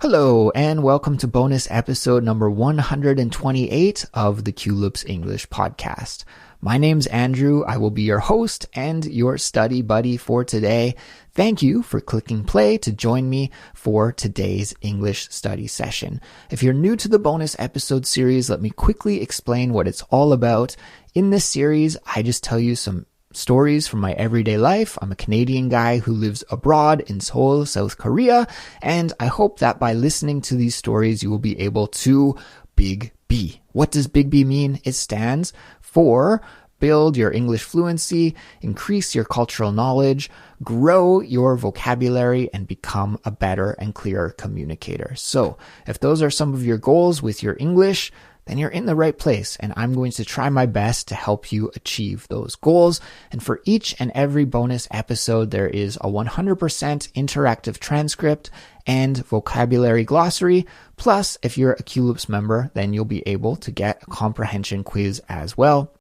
Hello, and welcome to bonus episode number 128 of the Culips English podcast. My name's Andrew. I will be your host and your study buddy for today. Thank you for clicking play to join me for today's English study session. If you're new to the bonus episode series, let me quickly explain what it's all about. In this series, I just tell you some stories from my everyday life. I'm a Canadian guy who lives abroad in Seoul, South Korea, and I hope that by listening to these stories, you will be able to Big B. What does Big B mean? It stands for build your English fluency, increase your cultural knowledge, grow your vocabulary, and become a better and clearer communicator. So if those are some of your goals with your English, then you're in the right place, and I'm going to try my best to help you achieve those goals. And for each and every bonus episode, there is a 100% interactive transcript and vocabulary glossary. Plus, if you're a Culips member, then you'll be able to get a comprehension quiz as well.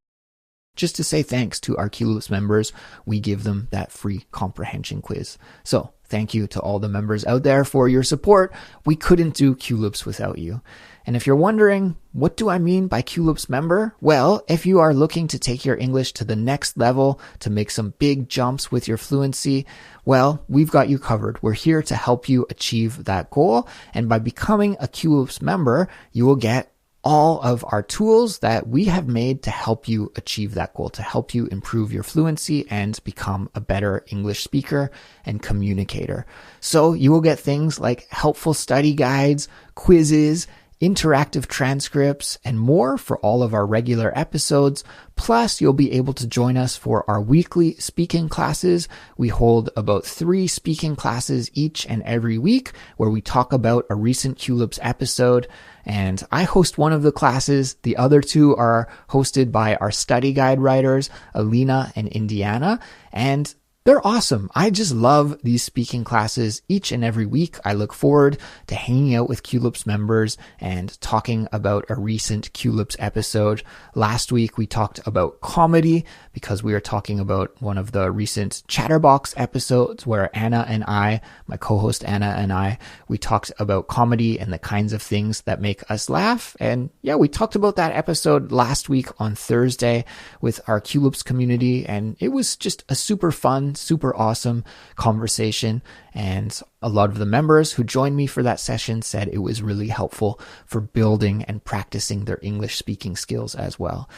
Just to say thanks to our Culips members, we give them that free comprehension quiz. So thank you to all the members out there for your support. We couldn't do Culips without you. And if you're wondering, what do I mean by Culips member? Well, if you are looking to take your English to the next level, to make some big jumps with your fluency, well, we've got you covered. We're here to help you achieve that goal. And by becoming a Culips member, you will get all of our tools that we have made to help you achieve that goal, to help you improve your fluency and become a better English speaker and communicator. So you will get things like helpful study guides, quizzes, interactive transcripts, and more for all of our regular episodes. Plus, you'll be able to join us for our weekly speaking classes. We hold about 3 speaking classes each and every week where we talk about a recent Culips episode. And I host one of the classes. The other 2 are hosted by our study guide writers, Alina and Indiana. And they're awesome. I just love these speaking classes each and every week. I look forward to hanging out with Culips members and talking about a recent Culips episode. Last week, we talked about comedy because we were talking about one of the recent Chatterbox episodes where Anna and I, my co-host Anna and I, we talked about comedy and the kinds of things that make us laugh. And yeah, we talked about that episode last week on Thursday with our Culips community, and it was just a super fun, super awesome conversation. And a lot of the members who joined me for that session said it was really helpful for building and practicing their English speaking skills as well.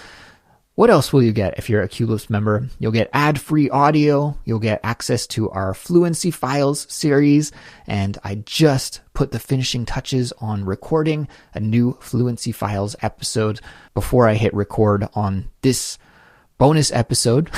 What else will you get if you're a Culips member? You'll get ad-free audio. You'll get access to our Fluency Files series. And I just put the finishing touches on recording a new Fluency Files episode before I hit record on this bonus episode.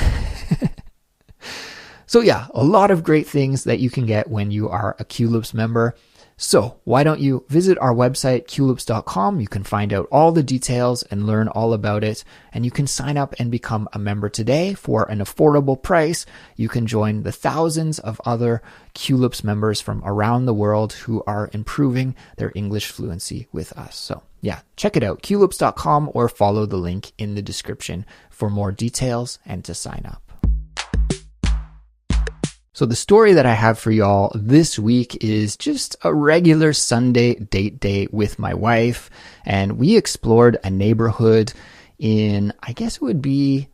So yeah, a lot of great things that you can get when you are a Culips member. So why don't you visit our website, culips.com. You can find out all the details and learn all about it. And you can sign up and become a member today for an affordable price. You can join the thousands of other Culips members from around the world who are improving their English fluency with us. So yeah, check it out, culips.com, or follow the link in the description for more details and to sign up. So the story that I have for y'all this week is just a regular Sunday date day with my wife. And we explored a neighborhood in, I guess it would be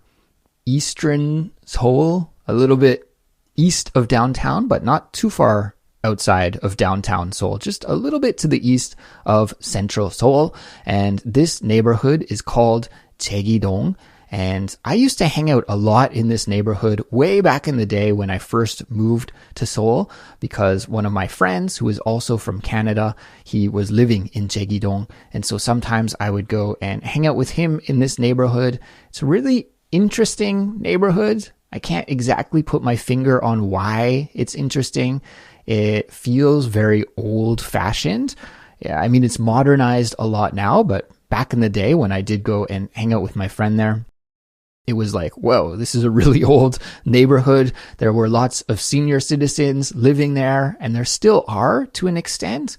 Eastern Seoul, a little bit east of downtown, but not too far outside of downtown Seoul, just a little bit to the east of central Seoul. And this neighborhood is called Jaegi-dong. And I used to hang out a lot in this neighborhood way back in the day when I first moved to Seoul, because one of my friends, who is also from Canada, he was living in Jaegi-dong. And so sometimes I would go and hang out with him in this neighborhood. It's a really interesting neighborhood. I can't exactly put my finger on why it's interesting. It feels very old-fashioned. Yeah, I mean, it's modernized a lot now, but back in the day when I did go and hang out with my friend there, it was like, whoa, this is a really old neighborhood. There were lots of senior citizens living there, and there still are to an extent.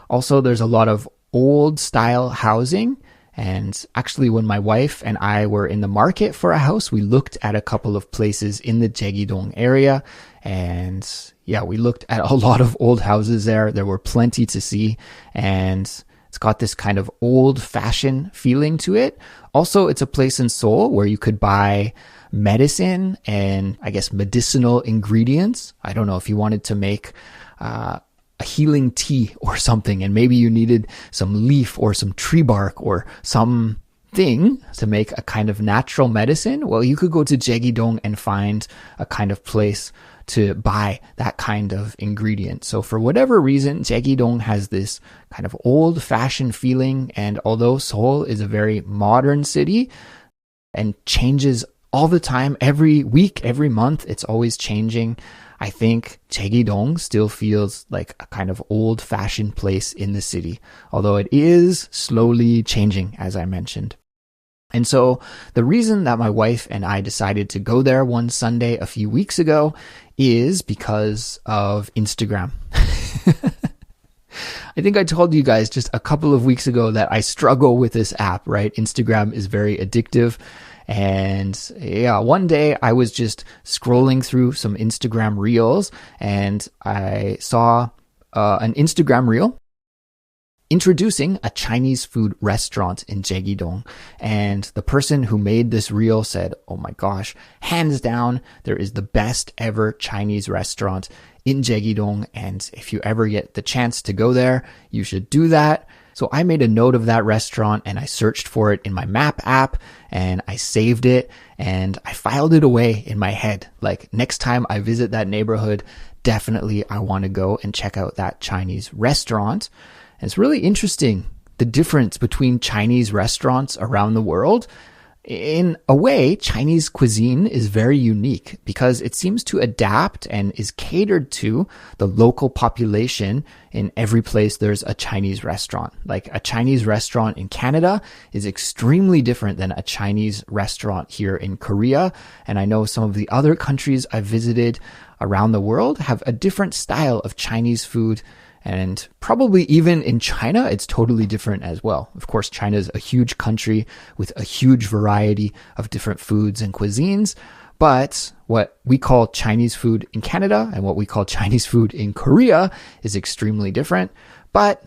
Also, there's a lot of old style housing, And actually, when my wife and I were in the market for a house, we looked at a couple of places in the Jaegidong area. And yeah, we looked at a lot of old houses there. There were plenty to see. And it's got this kind of old-fashioned feeling to it. Also, it's a place in Seoul where you could buy medicine and I guess medicinal ingredients. I don't know if you wanted to make a healing tea or something, and maybe you needed some leaf or some tree bark or some thing to make a kind of natural medicine. Well, you could go to Jaegidong and find a kind of place to buy that kind of ingredient. So for whatever reason, Jaegidong has this kind of old-fashioned feeling, and although Seoul is a very modern city and changes all the time, every week, every month, it's always changing, I think Jaegidong still feels like a kind of old-fashioned place in the city, although it is slowly changing, as I mentioned. And so the reason that my wife and I decided to go there one Sunday a few weeks ago is because of Instagram. I think I told you guys just a couple of weeks ago that I struggle with this app, right? Instagram is very addictive. And yeah, one day I was just scrolling through some Instagram reels and I saw an Instagram reel introducing a Chinese food restaurant in Jaegidong. And the person who made this reel said, oh my gosh, hands down, there is the best ever Chinese restaurant in Jaegidong. And if you ever get the chance to go there, you should do that. So I made a note of that restaurant and I searched for it in my map app and I saved it and I filed it away in my head. Like next time I visit that neighborhood, definitely I want to go and check out that Chinese restaurant. And it's really interesting, the difference between Chinese restaurants around the world. In a way, Chinese cuisine is very unique because it seems to adapt and is catered to the local population in every place there's a Chinese restaurant. Like a Chinese restaurant in Canada is extremely different than a Chinese restaurant here in Korea. And I know some of the other countries I've visited around the world have a different style of Chinese food. And probably even in China, it's totally different as well. Of course, China is a huge country with a huge variety of different foods and cuisines. But what we call Chinese food in Canada and what we call Chinese food in Korea is extremely different. But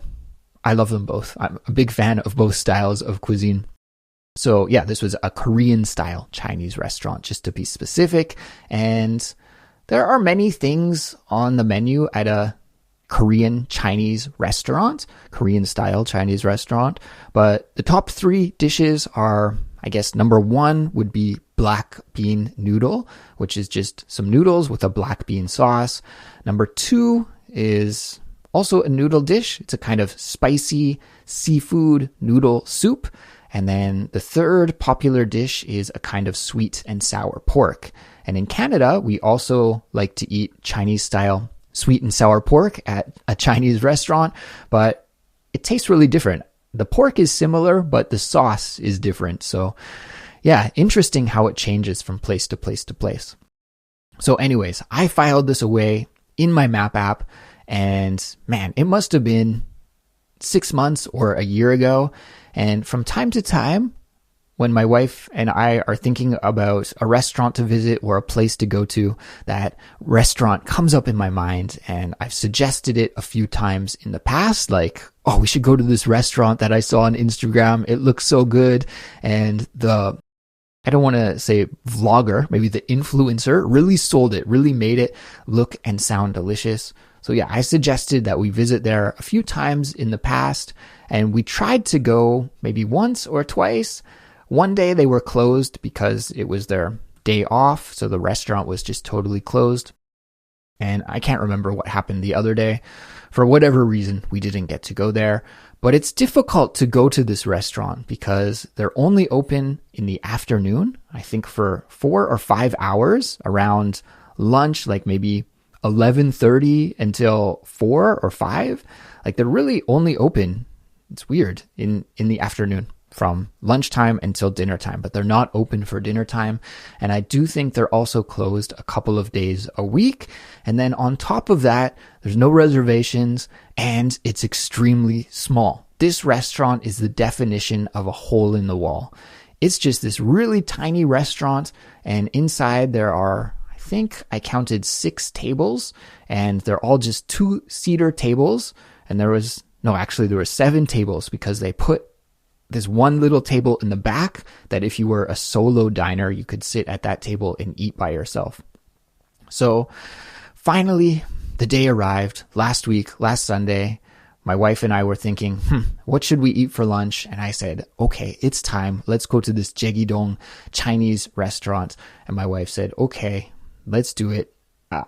I love them both. I'm a big fan of both styles of cuisine. So yeah, this was a Korean style Chinese restaurant, just to be specific. And there are many things on the menu at a Korean Chinese restaurant, Korean style Chinese restaurant. But the top three dishes are, I guess, number one would be black bean noodle, which is just some noodles with a black bean sauce. Number two is also a noodle dish. It's a kind of spicy seafood noodle soup. And then the third popular dish is a kind of sweet and sour pork. And in Canada, we also like to eat Chinese style sweet and sour pork at a Chinese restaurant, but it tastes really different. The pork is similar, but the sauce is different. So yeah, interesting how it changes from place to place to place. So anyways, I filed this away in my map app and man, it must have been 6 months or a year ago. And from time to time, when my wife and I are thinking about a restaurant to visit or a place to go to, that restaurant comes up in my mind and I've suggested it a few times in the past, like, oh, we should go to this restaurant that I saw on Instagram. It looks so good. And I don't want to say vlogger, maybe the influencer really sold it, really made it look and sound delicious. So yeah, I suggested that we visit there a few times in the past and we tried to go maybe once or twice. One day they were closed because it was their day off, so the restaurant was just totally closed. And I can't remember what happened the other day. For whatever reason, we didn't get to go there. But it's difficult to go to this restaurant because they're only open in the afternoon, I think for 4 or 5 hours around lunch, like maybe 11:30 until 4 or 5. Like they're really only open, it's weird, in the afternoon, from lunchtime until dinner time, but they're not open for dinner time. And I do think they're also closed a couple of days a week. And then on top of that, there's no reservations and it's extremely small. this restaurant is the definition of a hole in the wall. It's just this really tiny restaurant, and inside there are, I think I counted 6 tables, and they're all just 2-seater tables. And there were 7 tables, because they put this one little table in the back that if you were a solo diner, you could sit at that table and eat by yourself. So finally, the day arrived last Sunday. My wife and I were thinking, what should we eat for lunch? And I said, okay, it's time. Let's go to this Jaegidong Chinese restaurant. And my wife said, okay, let's do it.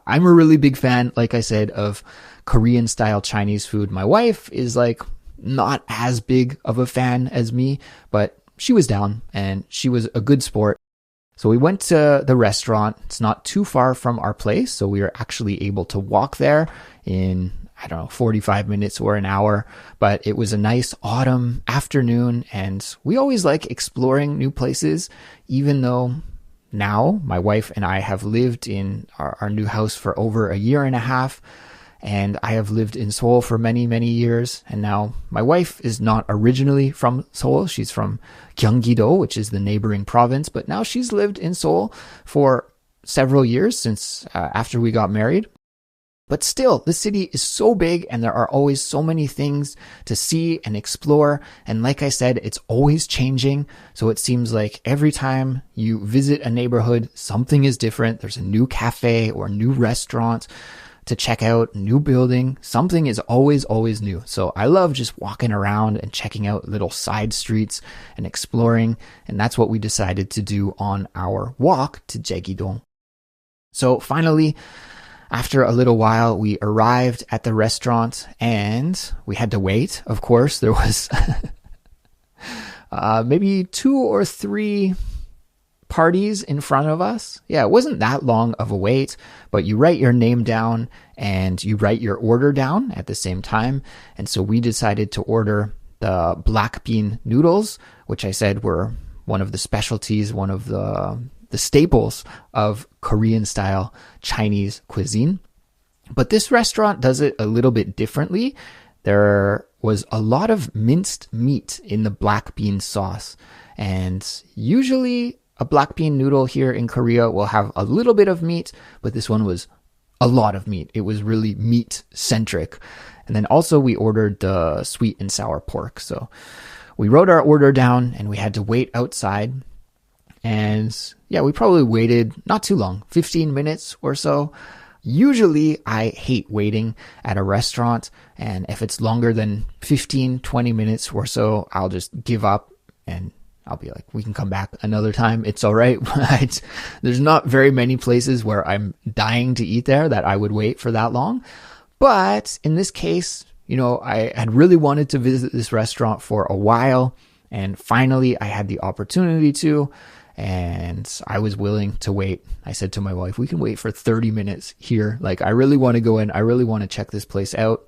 I'm a really big fan, like I said, of Korean style Chinese food. My wife is like not as big of a fan as me, but she was down and she was a good sport. So we went to the restaurant. It's not too far from our place, so we were actually able to walk there in, 45 minutes or an hour. But it was a nice autumn afternoon, and we always like exploring new places, even though now my wife and I have lived in our new house for over a year and a half. And I have lived in Seoul for many, many years. And now my wife is not originally from Seoul. She's from Gyeonggi-do, which is the neighboring province. But now she's lived in Seoul for several years since after we got married. But still, the city is so big and there are always so many things to see and explore. And like I said, it's always changing. So it seems like every time you visit a neighborhood, something is different. There's a new cafe or new restaurant to check out, new building. Something is always new. So I love just walking around and checking out little side streets and exploring. And that's what we decided to do on our walk to Jaegidong. So finally, after a little while, we arrived at the restaurant and we had to wait. Of course, there was maybe 2 or 3 parties in front of us. Yeah, it wasn't that long of a wait, but you write your name down and you write your order down at the same time. And so we decided to order the black bean noodles, which I said were one of the specialties, one of the staples of Korean style Chinese cuisine. But this restaurant does it a little bit differently. There was a lot of minced meat in the black bean sauce. And usually a black bean noodle here in Korea will have a little bit of meat, but this one was a lot of meat. It was really meat centric. And then also we ordered the sweet and sour pork. So we wrote our order down and we had to wait outside. And yeah, we probably waited not too long, 15 minutes or so. Usually I hate waiting at a restaurant. And if it's longer than 15, 20 minutes or so, I'll just give up and I'll be like, we can come back another time. It's all right. There's not very many places where I'm dying to eat there that I would wait for that long. But in this case, I had really wanted to visit this restaurant for a while. And finally, I had the opportunity to. And I was willing to wait. I said to my wife, we can wait for 30 minutes here. Like, I really want to go in. I really want to check this place out.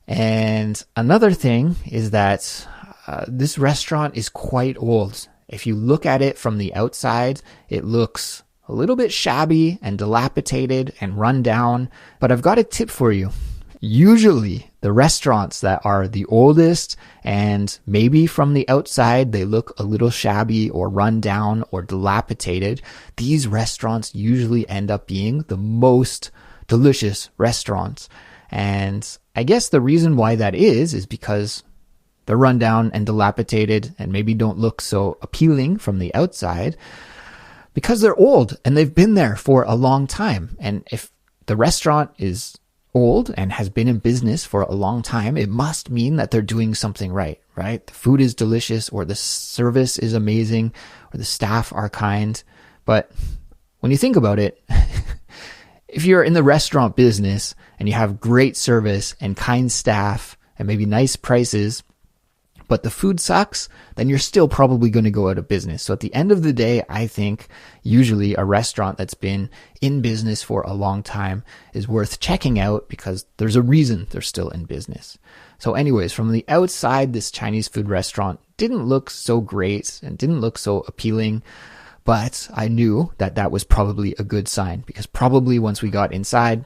And another thing is that this restaurant is quite old. If you look at it from the outside, it looks a little bit shabby and dilapidated and run down. But I've got a tip for you. Usually, the restaurants that are the oldest and maybe from the outside they look a little shabby or run down or dilapidated, these restaurants usually end up being the most delicious restaurants. And I guess the reason why that is because they're run down and dilapidated and maybe don't look so appealing from the outside because they're old and they've been there for a long time. And if the restaurant is old and has been in business for a long time, it must mean that they're doing something right? The food is delicious, or the service is amazing, or the staff are kind. But when you think about it, if you're in the restaurant business and you have great service and kind staff and maybe nice prices, but the food sucks, then you're still probably going to go out of business. So at the end of the day, I think usually a restaurant that's been in business for a long time is worth checking out because there's a reason they're still in business. So anyways, from the outside, this Chinese food restaurant didn't look so great and didn't look so appealing, but I knew that that was probably a good sign because probably once we got inside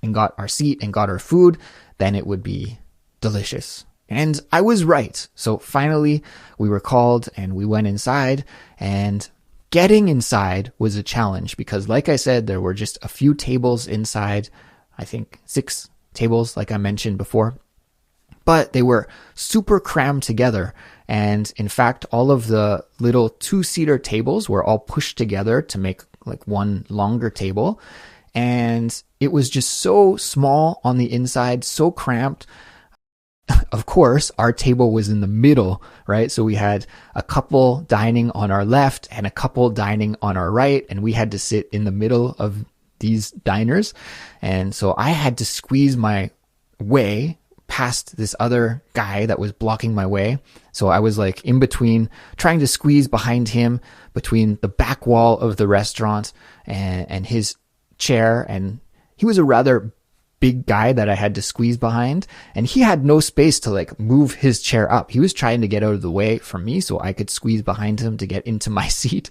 and got our seat and got our food, then it would be delicious. And I was right. So finally we were called and we went inside, and getting inside was a challenge because, like I said, there were just a few tables inside. I think 6 tables, like I mentioned before, but they were super crammed together. And in fact, all of the little 2-seater tables were all pushed together to make like one longer table. And it was just so small on the inside, so cramped. Of course, our table was in the middle, right? So we had a couple dining on our left and a couple dining on our right, and we had to sit in the middle of these diners. And so I had to squeeze my way past this other guy that was blocking my way. So I was like in between, trying to squeeze behind him between the back wall of the restaurant and his chair. And he was a rather big guy that I had to squeeze behind, and he had no space to like move his chair up. He was trying to get out of the way from me so I could squeeze behind him to get into my seat.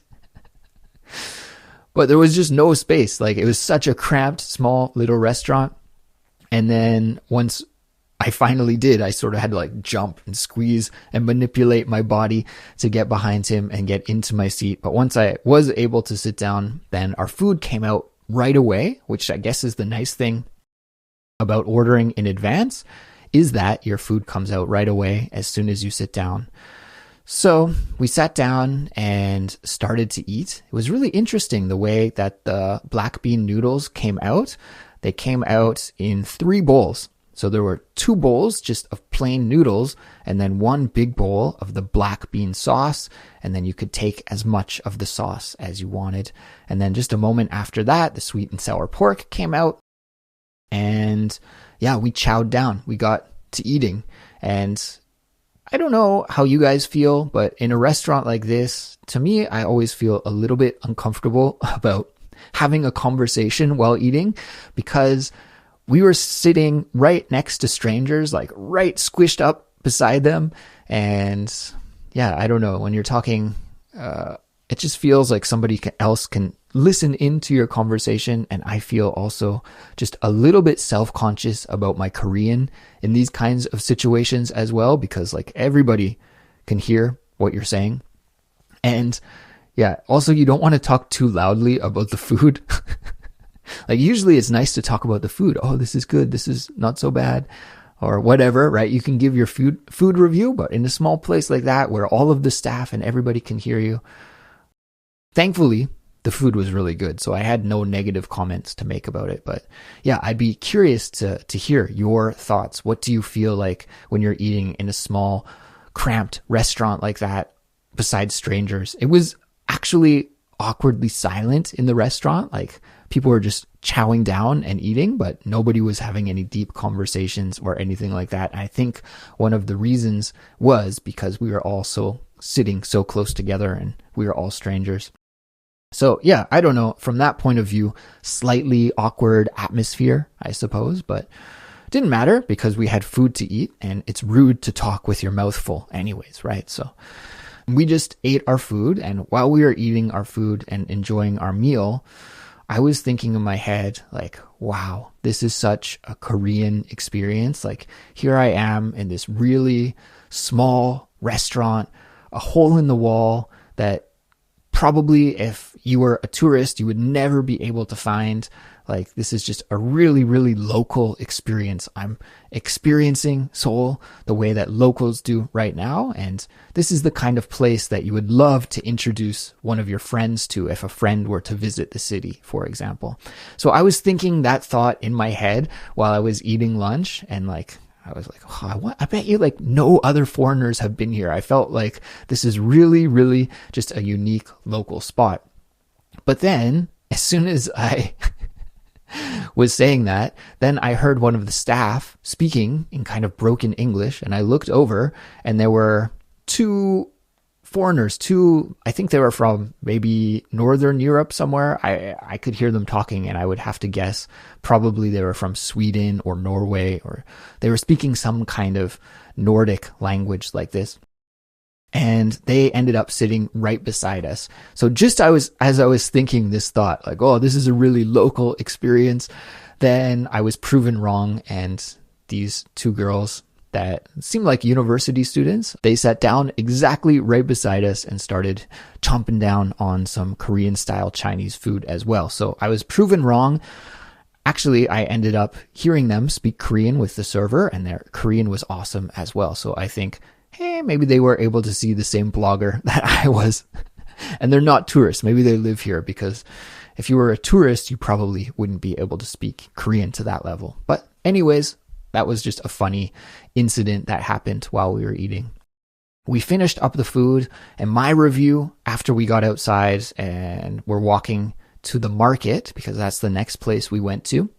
But there was just no space. Like, it was such a cramped, small little restaurant. And then once I finally did, I sort of had to like jump and squeeze and manipulate my body to get behind him and get into my seat. But once I was able to sit down, then our food came out right away, which I guess is the nice thing about ordering in advance, is that your food comes out right away as soon as you sit down. So we sat down and started to eat. It was really interesting the way that the black bean noodles came out. They came out in 3 bowls. So there were 2 bowls just of plain noodles, and then 1 big bowl of the black bean sauce. And then you could take as much of the sauce as you wanted. And then just a moment after that, the sweet and sour pork came out. And yeah, we chowed down. We got to eating. And I don't know how you guys feel, but in a restaurant like this, to me, I always feel a little bit uncomfortable about having a conversation while eating, because we were sitting right next to strangers, like right squished up beside them. And yeah, I don't know, when you're talking, it just feels like somebody else can listen into your conversation. And I feel also just a little bit self-conscious about my Korean in these kinds of situations as well, because like everybody can hear what you're saying. And yeah, also you don't want to talk too loudly about the food. Like usually it's nice to talk about the food. Oh, this is good. This is not so bad, or whatever, right? You can give your food review, but in a small place like that where all of the staff and everybody can hear you. Thankfully, the food was really good, so I had no negative comments to make about it. But yeah, I'd be curious to hear your thoughts. What do you feel like when you're eating in a small, cramped restaurant like that besides strangers? It was actually awkwardly silent in the restaurant. Like, people were just chowing down and eating, but nobody was having any deep conversations or anything like that. I think one of the reasons was because we were all sitting so close together and we were all strangers. So yeah, I don't know. From that point of view, slightly awkward atmosphere, I suppose, but didn't matter because we had food to eat, and it's rude to talk with your mouth full anyways, right? So we just ate our food, and while we were eating our food and enjoying our meal, I was thinking in my head, like, wow, this is such a Korean experience. Like, here I am in this really small restaurant, a hole in the wall that probably if you were a tourist, you would never be able to find. Like, this is just a really, really local experience. I'm experiencing Seoul the way that locals do right now. And this is the kind of place that you would love to introduce one of your friends to if a friend were to visit the city, for example. So I was thinking that thought in my head while I was eating lunch, and like, I was like, oh, I bet you like no other foreigners have been here. I felt like this is really, really just a unique local spot. But then as soon as I was saying that, then I heard one of the staff speaking in kind of broken English, and I looked over and there were 2 foreigners, I think they were from maybe Northern Europe somewhere. I could hear them talking, and I would have to guess probably they were from Sweden or Norway, or they were speaking some kind of Nordic language like this. And they ended up sitting right beside us. So just as I was thinking this thought, like, oh, this is a really local experience, then I was proven wrong, and these 2 girls that seemed like university students. They sat down exactly right beside us and started chomping down on some Korean style Chinese food as well. So I was proven wrong. Actually, I ended up hearing them speak Korean with the server, and their Korean was awesome as well. So I think, hey, maybe they were able to see the same blogger that I was. And they're not tourists. Maybe they live here, because if you were a tourist, you probably wouldn't be able to speak Korean to that level. But anyways, that was just a funny incident that happened while we were eating. We finished up the food, and my review after we got outside and we're walking to the market, because that's the next place we went to.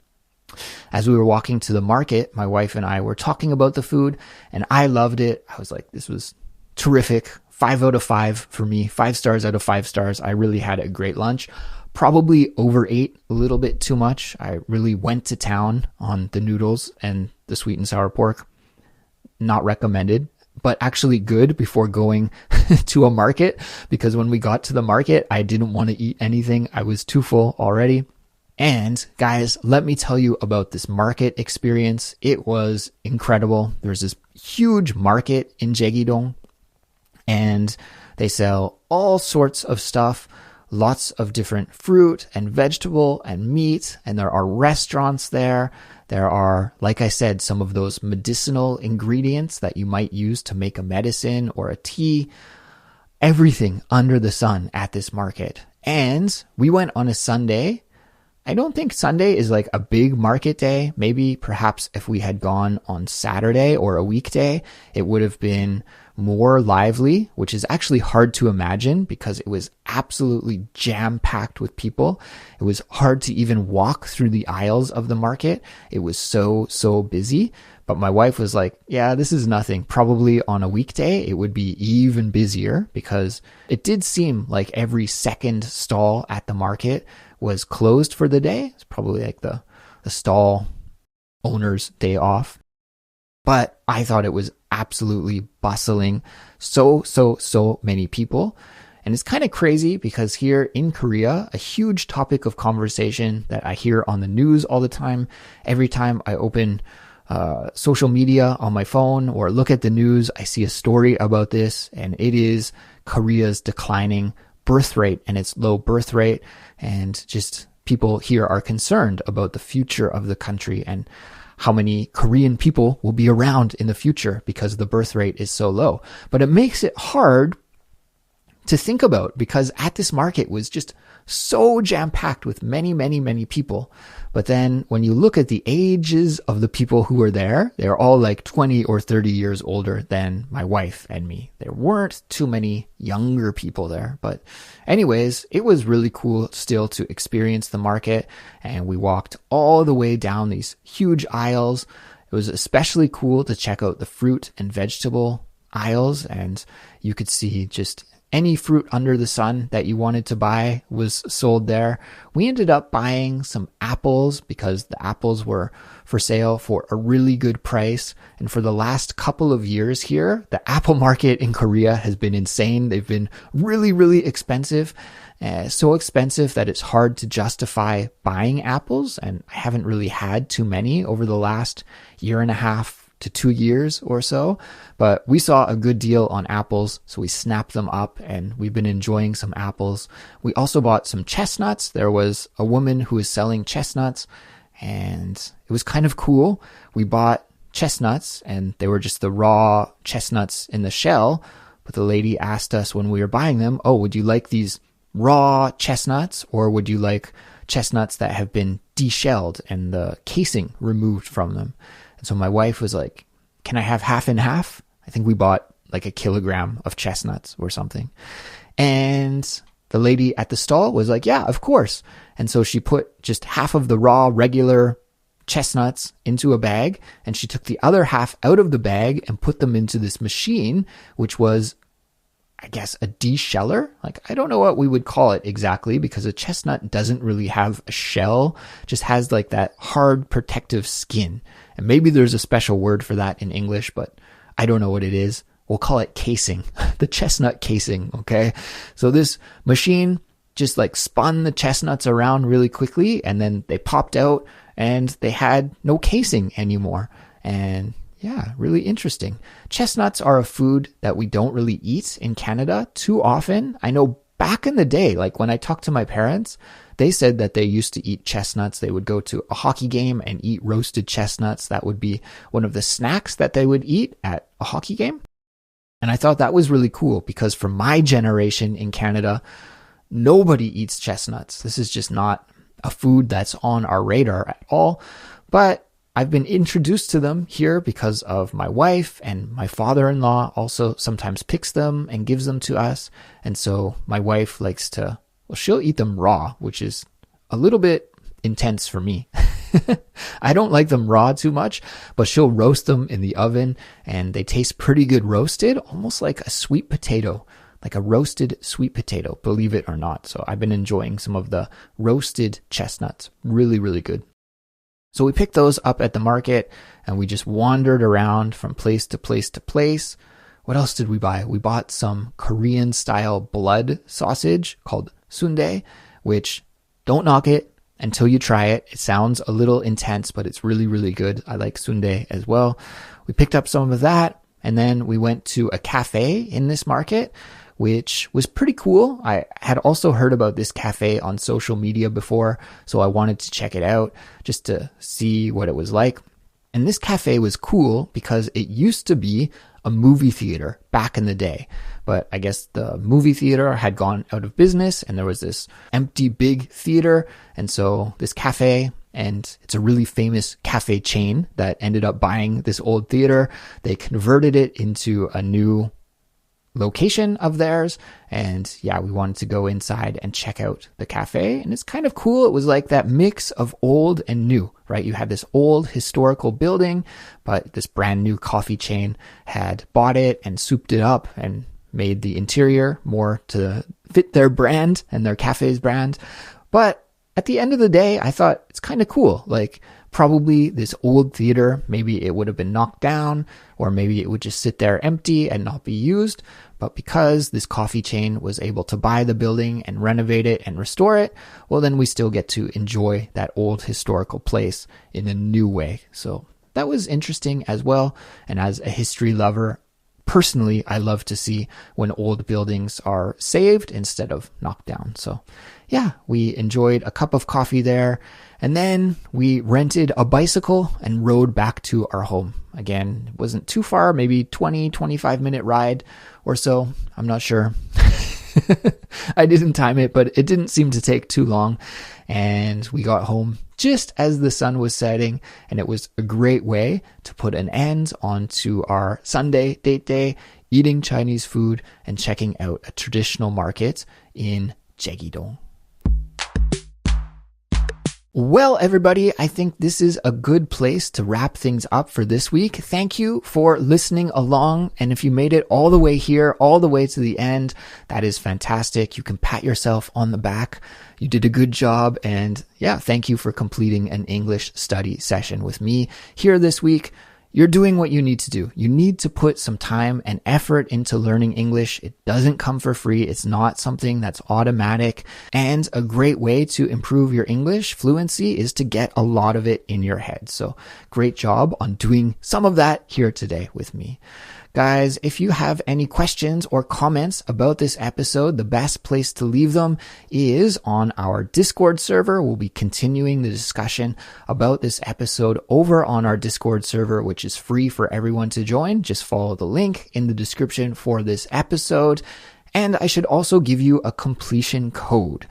As we were walking to the market, my wife and I were talking about the food, and I loved it. I was like, this was terrific. 5 out of 5 for me. 5 stars out of 5 stars. I really had a great lunch. Probably overate a little bit too much. I really went to town on the noodles and the sweet and sour pork. Not recommended, but actually good before going to a market, because when we got to the market, I didn't want to eat anything. I was too full already. And guys, let me tell you about this market experience. It was incredible. There's this huge market in Jeogidong, and they sell all sorts of stuff. Lots of different fruit and vegetable and meat, and there are restaurants there. There are, like I said, some of those medicinal ingredients that you might use to make a medicine or a tea. Everything under the sun at this market. And we went on a Sunday. I don't think Sunday is like a big market day. Maybe perhaps if we had gone on Saturday or a weekday, it would have been more lively, which is actually hard to imagine because it was absolutely jam-packed with people. It was hard to even walk through the aisles of the market. It was so busy. But my wife was like, yeah, this is nothing. Probably on a weekday, it would be even busier, because it did seem like every second stall at the market was closed for the day. It's probably like the stall owner's day off. But I thought it was absolutely bustling. So many people. And it's kind of crazy because here in Korea, a huge topic of conversation that I hear on the news all the time, every time I open social media on my phone or look at the news, I see a story about this, and it is Korea's declining birth rate and its low birth rate. And just people here are concerned about the future of the country and how many Korean people will be around in the future because the birth rate is so low. But it makes it hard to think about, because at this market was just so jam-packed with many people. But then when you look at the ages of the people who were there, they're all like 20 or 30 years older than my wife and me. There weren't too many younger people there. But anyways, it was really cool still to experience the market. And we walked all the way down these huge aisles. It was especially cool to check out the fruit and vegetable aisles. And you could see just any fruit under the sun that you wanted to buy was sold there. We ended up buying some apples because the apples were for sale for a really good price. And for the last couple of years here, the apple market in Korea has been insane. They've been really expensive. So expensive that it's hard to justify buying apples. And I haven't really had too many over the last year and a half to 2 years or so, but we saw a good deal on apples, so we snapped them up and we've been enjoying some apples. We also bought some chestnuts. There was a woman who was selling chestnuts, and it was kind of cool. We bought chestnuts and they were just the raw chestnuts in the shell, but the lady asked us when we were buying them, oh, would you like these raw chestnuts, or would you like chestnuts that have been deshelled and the casing removed from them? So my wife was like, can I have half and half? I think we bought like 1 kilogram of chestnuts or something. And the lady at the stall was like, yeah, of course. And so she put just half of the raw regular chestnuts into a bag, and she took the other half out of the bag and put them into this machine, which was, I guess, a desheller. Like, I don't know what we would call it exactly, because a chestnut doesn't really have a shell, just has like that hard protective skin. And maybe there's a special word for that in English, but I don't know what it is. We'll call it casing, the chestnut casing. Okay. So this machine just like spun the chestnuts around really quickly, and then they popped out and they had no casing anymore. And Yeah, really interesting. Chestnuts are a food that we don't really eat in Canada too often. I know back in the day, like when I talked to my parents, they said that they used to eat chestnuts. They would go to a hockey game and eat roasted chestnuts. That would be one of the snacks that they would eat at a hockey game. And I thought that was really cool because for my generation in Canada, nobody eats chestnuts. This is just not a food that's on our radar at all. But I've been introduced to them here because of my wife, and my father-in-law also sometimes picks them and gives them to us. And so my wife likes to, well, she'll eat them raw, which is a little bit intense for me. I don't like them raw too much, but she'll roast them in the oven and they taste pretty good roasted, almost like a sweet potato, like a roasted sweet potato, believe it or not. So I've been enjoying some of the roasted chestnuts. Really, really good. So we picked those up at the market and we just wandered around from place to place to place. What else did we buy? We bought some Korean style blood sausage called sundae, which don't knock it until you try it. It sounds a little intense, but it's really, really good. I like sundae as well. We picked up some of that and then we went to a cafe in this market, which was pretty cool. I had also heard about this cafe on social media before, so I wanted to check it out just to see what it was like. And this cafe was cool because it used to be a movie theater back in the day. But I guess the movie theater had gone out of business and there was this empty big theater. And so this cafe, and it's a really famous cafe chain that ended up buying this old theater. They converted it into a new location of theirs. And yeah, we wanted to go inside and check out the cafe. And it's kind of cool. It was like that mix of old and new, right? You had this old historical building, but this brand new coffee chain had bought it and souped it up and made the interior more to fit their brand and their cafe's brand. But at the end of the day, I thought it's kind of cool. Like probably this old theater, maybe it would have been knocked down or maybe it would just sit there empty and not be used. But because this coffee chain was able to buy the building and renovate it and restore it, well, then we still get to enjoy that old historical place in a new way. So that was interesting as well. And as a history lover, personally, I love to see when old buildings are saved instead of knocked down. So yeah, we enjoyed a cup of coffee there. And then we rented a bicycle and rode back to our home. Again, it wasn't too far, maybe 25-minute ride or so. I'm not sure. I didn't time it, but it didn't seem to take too long. And we got home just as the sun was setting. And it was a great way to put an end onto our Sunday date day, eating Chinese food and checking out a traditional market in Jaegidong. Well, everybody, I think this is a good place to wrap things up for this week. Thank you for listening along. And if you made it all the way here, all the way to the end, that is fantastic. You can pat yourself on the back. You did a good job. And yeah, thank you for completing an English study session with me here this week. You're doing what you need to do. You need to put some time and effort into learning English. It doesn't come for free. It's not something that's automatic. And a great way to improve your English fluency is to get a lot of it in your head. So great job on doing some of that here today with me. Guys, if you have any questions or comments about this episode, the best place to leave them is on our Discord server. We'll be continuing the discussion about this episode over on our Discord server, which is free for everyone to join. Just follow the link in the description for this episode. And I should also give you a completion code.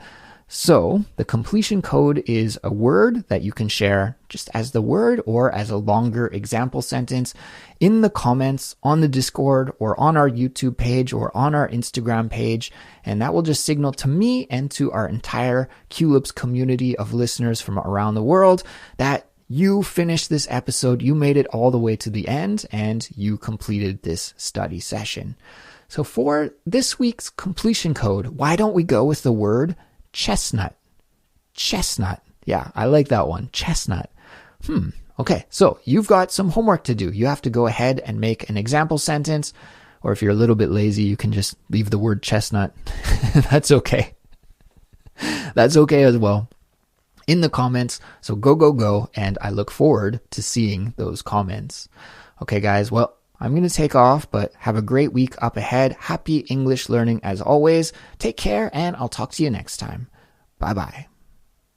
So the completion code is a word that you can share just as the word or as a longer example sentence in the comments on the Discord or on our YouTube page or on our Instagram page. And that will just signal to me and to our entire Culips community of listeners from around the world that you finished this episode, you made it all the way to the end, and you completed this study session. So for this week's completion code, why don't we go with the word chestnut? Chestnut. Yeah, I like that one. Chestnut. Okay, so you've got some homework to do. You have to go ahead and make an example sentence, or if you're a little bit lazy, you can just leave the word chestnut. That's okay. That's okay as well. In the comments. So go, and I look forward to seeing those comments. Okay, guys, well, I'm going to take off, but have a great week up ahead. Happy English learning as always. Take care, and I'll talk to you next time. Bye-bye.